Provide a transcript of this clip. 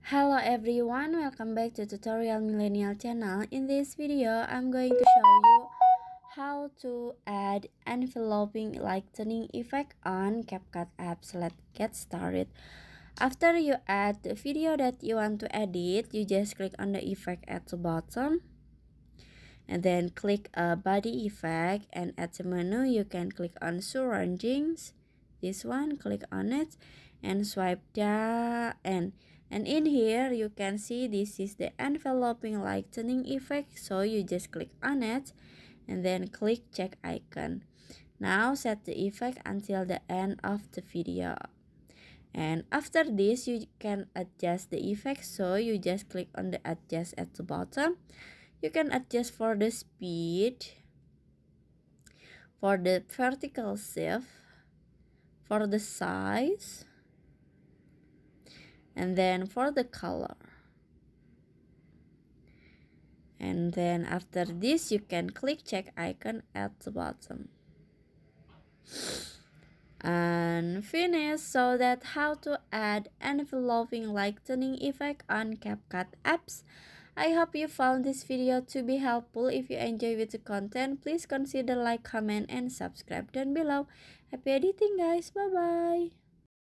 Hello everyone, welcome back to Tutorial Millennial channel. In this video, I'm going to show you how to add enveloping lightening effect on CapCut apps. Let's get started. After you add the video that you want to edit, you just click on the effect at the bottom. And then click a body effect, and at the menu you can click on surroundings. This one, click on it and swipe down, and in here you can see this is the enveloping lightening effect, so you just click on it and then click check icon. Now set the effect until the end of the video, and after this you can adjust the effect, so you just click on the adjust at the bottom. You can adjust for the speed, for the vertical shift, for the size, and then for the color. And then after this you can click check icon at the bottom and finish. So that's how to add enveloping lightening effect on CapCut apps. I hope you found this video to be helpful. If you enjoy with the content, please consider like, comment, and subscribe down below. Happy editing guys, bye bye.